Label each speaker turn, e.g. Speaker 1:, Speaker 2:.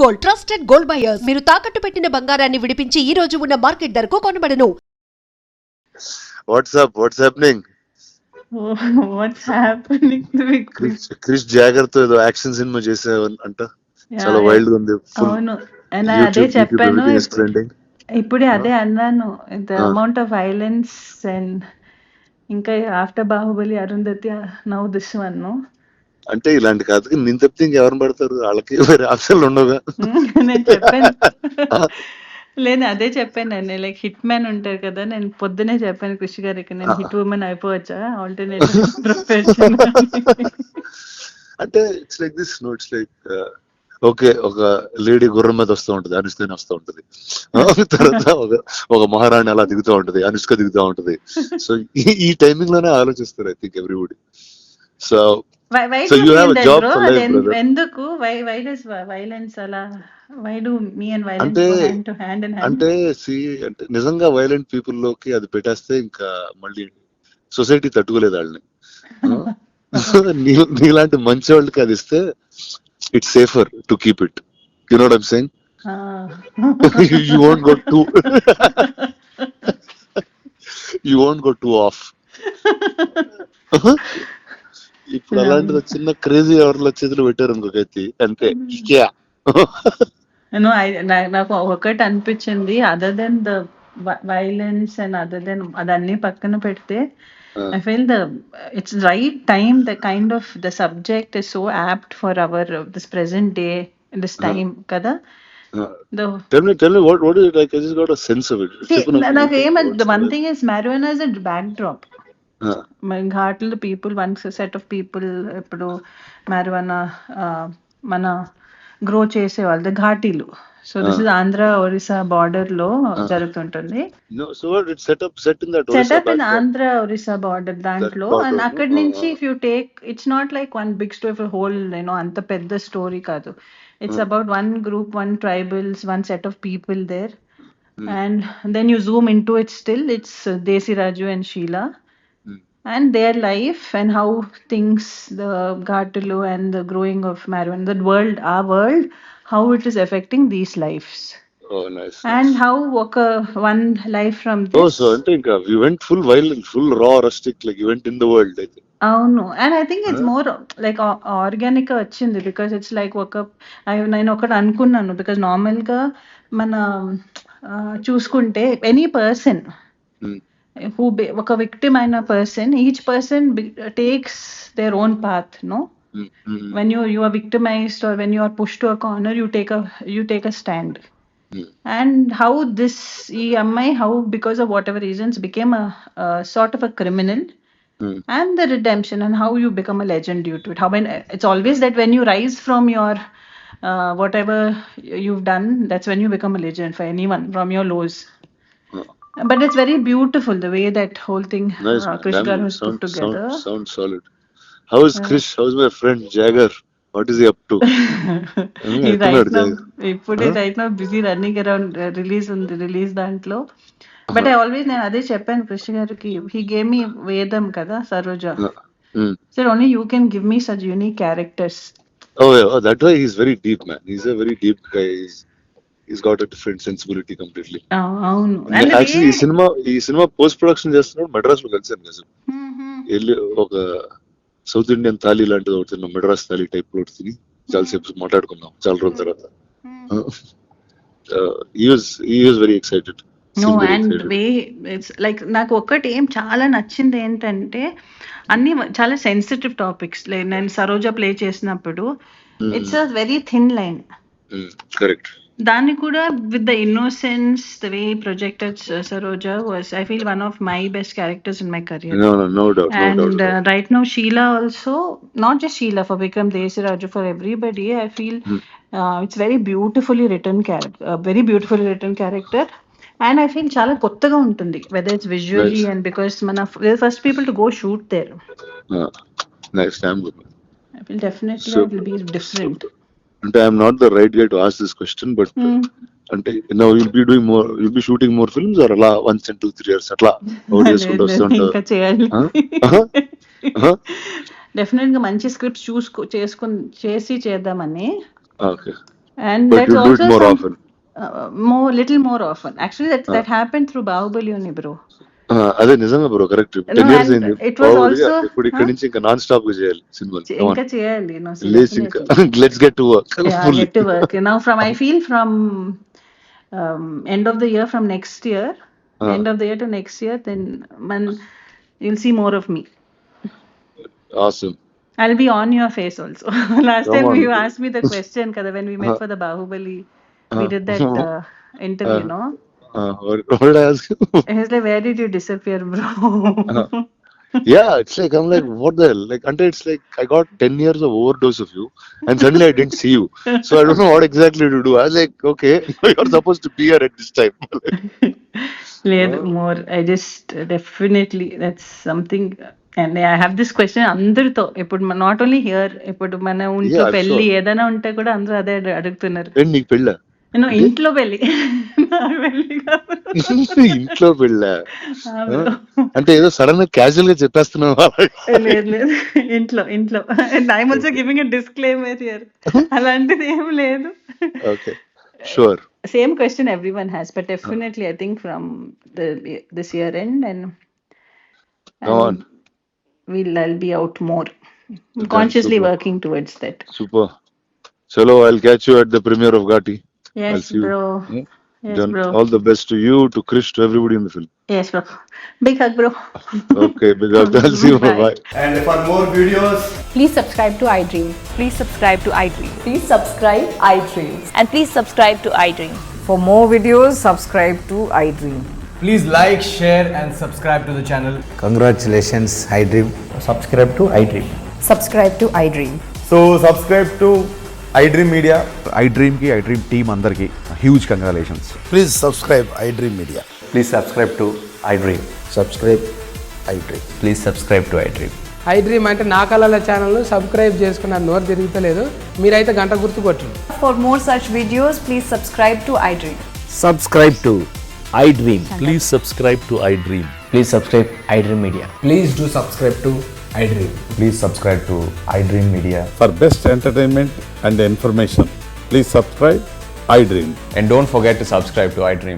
Speaker 1: Gold, trusted gold buyers. మీరు తాకట్టు పెట్టిన బంగారాన్ని విడిపించి ఈ రోజు ఉన్న మార్కెట్ ధరకు కొనబడను.
Speaker 2: What's happening?
Speaker 3: What's happening with
Speaker 2: Krish జాగర్ తో ఏదో యాక్షన్ సినిమా చేసావు అంట, చాలా వైల్డ్ గా ఉంది.
Speaker 3: అవును, అదే చెప్పాను. ఇప్పుడే అదే అన్నాను, the amount of violence and ఇంకా after Baahubali, Arundhati, now this one.
Speaker 2: అంటే ఇలాంటి కాదు, నేను తప్పితే ఇంకెవరిని పడతారు, వాళ్ళకి వేరే ఆప్షన్లు ఉండవుగా.
Speaker 3: నేను చెప్పాను లేదు, అదే చెప్పాను. లైక్ హిట్ మ్యాన్ ఉంటారు కదా, నేను పొద్దునే చెప్పాను కృషి గారికి, నేను హిట్ ఉమెన్ అయిపోవచ్చా ఆల్టర్నేటివ్ ప్రొఫెషన్.
Speaker 2: అంటే it's like this, no it's like okay, ఒక లేడీ గుర్రం మీద వస్తూ ఉంటది, అనుష్క వస్తూ ఉంటది. తర్వాత ఒక మహారాణి అలా దిగుతూ ఉంటది, అనుష్క దిగుతూ ఉంటది. సో ఈ టైమింగ్ లోనే ఆలోచిస్తారు I think everybody. So you have a job for life, brother.
Speaker 3: ఎందుకు why does violence అలా, why do me and violence go hand to hand in hand?
Speaker 2: అంటే నిజంగా వైలెంట్ పీపుల్ లోకి అది పెట్టేస్తే ఇంకా మళ్ళీ సొసైటీ తట్టుకోలేదు వాళ్ళని. నీలాంటి మంచి వాళ్ళకి అది ఇస్తే it's safer to keep it. You know what I'm saying? You won't go too off. ఇప్పుడు అలాంటిది చిన్న క్రేజీ ఎవరిలో చేతులు పెట్టారు ఇంకొకైతే అంతే.
Speaker 3: నాకు ఒకటి అనిపించింది, other than the violence and other than అదన్నీ పక్కన పెడితే, I feel it's right time, the kind of the subject is so apt for our this present day, this time kada.
Speaker 2: Tell me what is it like? I just got a sense of it.
Speaker 3: The one thing is marijuana is a backdrop. ఘాట్లు people, one set of people ఇప్పుడు marijuana మన grow చేసేవాళ్ళు ఘాటీలు. So this is Andhra Orissa border లో జరుగుతుంటుంది. Setup in Andhra Orissa border దాంట్లో. And అక్కడి నుంచి if you take, it's not like one big story for whole, అంత పెద్ద స్టోరీ కాదు. It's about one group, one tribals, one set of people there. And then you zoom in to it, still it's Desiraju and Sheela and their life and how things, the Ghatalu and the growing of marijuana, the world, our world, how it is affecting these lives.
Speaker 2: Oh, nice.
Speaker 3: And how one life from this.
Speaker 2: Oh, so I think we went full violent, full raw, rustic, like you went in the world, I think.
Speaker 3: అవును, and I think it's more like organic గా వచ్చింది, because it's like నేను ఒకటి అనుకున్నాను, because normal గా మన చూసుకుంటే any person who ఒక విక్టిమ్ అయిన person, each person takes their own path, no? When you are victimized or when you are pushed to a corner, you take a stand. And how this ఈ అమ్మాయి, how because of whatever reasons became a sort of a criminal, and the redemption and how you become a legend due to it. How when it's always that when you rise from your whatever you've done, that's when you become a legend for anyone from your lows. But it's very beautiful the way that whole thing Krish Garu has put together.
Speaker 2: Sounds solid. How is Krish? How is my friend Jagger? What is he up to?
Speaker 3: He's right now busy running around release dantlo. But I always నేను అదే చెప్పాను Krish గారికి, he gave me Vedam kada, Saroja. Said only you can give me such unique characters.
Speaker 2: Oh, that way he's very deep, man. He's a very deep guy. He's got a different sensibility completely.
Speaker 3: అవును.
Speaker 2: Actually ఈ cinema post production చేస్తున్నాడు మద్రాస్ లో కలిసాను కదా. వెళ్ళి ఒక south Indian thali లాంటిది ఒకటి తిన్నాం, మద్రాస్ థాలీ టైప్ లో తిని చాలాసేపు మాట్లాడుకున్నాం చాలా రోజుల తర్వాత. he was very excited.
Speaker 3: No, and way it's like నాకు ఒక్కటి ఏం చాలా నచ్చింది ఏంటంటే, అన్ని చాలా సెన్సిటివ్ టాపిక్స్. నేను సరోజా ప్లే చేసినప్పుడు it's a very thin line.
Speaker 2: Correct.
Speaker 3: దాన్ని కూడా with the innocence, the way projected Saroja was, I feel, one of my best characters in my career.
Speaker 2: No doubt.
Speaker 3: And right now Sheila also, not just Sheila, for Vikram, Desiraju, for everybody, I feel it's very beautifully written character. And I feel చాలా కొత్తగా ఉంటుంది, whether it's visually and because we're first people to go shoot there.
Speaker 2: Nice, damn good.
Speaker 3: I feel definitely it will be different.
Speaker 2: And I'm not the right guy to ask this question, but అంటే now you'll be shooting more films or అలా once in 2-3 years అట్లా చేసుకుంటూ వస్తుంటారు?
Speaker 3: ఇంకా చేయాలి. Definite గా మంచి scripts చేసి చేద్దామని.
Speaker 2: Okay.
Speaker 3: And
Speaker 2: But
Speaker 3: that's
Speaker 2: you do it
Speaker 3: also
Speaker 2: more
Speaker 3: some
Speaker 2: often.
Speaker 3: little more often. Actually, that happened through Bahubali only, bro.
Speaker 2: అదే నిజంగా bro correct.
Speaker 3: No,
Speaker 2: 10 years
Speaker 3: and
Speaker 2: అయింది
Speaker 3: it was
Speaker 2: బాహుబలి.
Speaker 3: also,
Speaker 2: ఇప్పుడు ఇక్కడి నుంచి ఇంకా నాన్ స్టాప్ గా చేయాలి సినిమాలు.
Speaker 3: ఇంకా చేయాలి. No, see,
Speaker 2: లేచి ఇంకా
Speaker 3: definitely.
Speaker 2: Let's get to work
Speaker 3: Yeah,
Speaker 2: fully.
Speaker 3: get to work. Now, I feel from end of the year, from next year, end of the year to next year, then you'll see more of me.
Speaker 2: Awesome.
Speaker 3: I'll be on your face also. Last
Speaker 2: Come
Speaker 3: time
Speaker 2: on.
Speaker 3: you asked me the question, kada, when we met for the Bahubali, we did that interview, no?
Speaker 2: What did I ask you?
Speaker 3: He was like, where did you disappear, bro?
Speaker 2: Yeah, it's like I'm like, what the hell? Like, until it's like I got 10 years of overdose of you, and suddenly I didn't see you. So I don't know what exactly to do. I was like, okay, you're supposed to be here at this time.
Speaker 3: లేదు more. I just definitely, that's something. And I have this question అందరితో ఇప్పుడు not only here, ఇప్పుడు మన ఇంట్లో
Speaker 2: Yeah,
Speaker 3: పెళ్లి
Speaker 2: sure.
Speaker 3: ఏదైనా ఉంటే కూడా అందరూ అదే అడుగుతున్నారు.
Speaker 2: ఏంటి నీకు పెళ్ళా?
Speaker 3: నేను ఇంట్లో పెళ్లి నాకు పెళ్లి కాదు.
Speaker 2: ఇంట్లో పెళ్ళా?
Speaker 3: ఆ bro.
Speaker 2: అంటే ఏదో సడన్ గా క్యాజువల్ గా చెప్పేస్తున్నావు.
Speaker 3: లేదు లేదు, ఇంట్లో ఇంట్లో. And I'm also giving a disclaimer here. అలాంటిది ఏం లేదు.
Speaker 2: Okay, sure.
Speaker 3: Same question everyone has, but definitely I think from this year end, and
Speaker 2: Go on.
Speaker 3: I'll be out more. Consciously
Speaker 2: super.
Speaker 3: working towards that.
Speaker 2: Super. Chalo, I'll catch you at the premiere of Ghati. I'll
Speaker 3: Yes,
Speaker 2: see you.
Speaker 3: bro.
Speaker 2: Hmm?
Speaker 3: Yes,
Speaker 2: Then
Speaker 3: bro.
Speaker 2: all the best to you, to Krish, to everybody in the film.
Speaker 3: Yes, bro. Big hug, bro.
Speaker 2: Okay, big hug. I'll see you.
Speaker 3: Bye.
Speaker 2: Bye.
Speaker 4: And for more videos,
Speaker 5: Please subscribe to iDream.
Speaker 6: Please subscribe to iDream.
Speaker 5: Please subscribe iDream.
Speaker 6: And please subscribe to iDream.
Speaker 5: For more videos, subscribe to iDream.
Speaker 4: please like, share and subscribe to the channel.
Speaker 7: Congratulations, iDream. Subscribe to iDream.
Speaker 5: Subscribe to iDream.
Speaker 4: So subscribe to iDream Media.
Speaker 8: iDream की iDream team अंदर की huge congratulations.
Speaker 7: Please subscribe iDream Media.
Speaker 9: Please subscribe to iDream.
Speaker 7: Subscribe iDream.
Speaker 9: Please subscribe to iDream.
Speaker 10: iDream అంటే నా కళల ఛానల్ను subscribe చేసుకున్న నోరు తిరుగుతలేదు, మీరైతే గంట గుర్తు కొట్టండి.
Speaker 5: For more such videos, please subscribe to iDream.
Speaker 7: Subscribe to iDream.
Speaker 9: Please subscribe to iDream. Please subscribe iDream Media.
Speaker 4: Please do subscribe to iDream.
Speaker 9: Please subscribe to iDream Media.
Speaker 8: For best entertainment and information, please subscribe iDream.
Speaker 9: And don't forget to subscribe to iDream.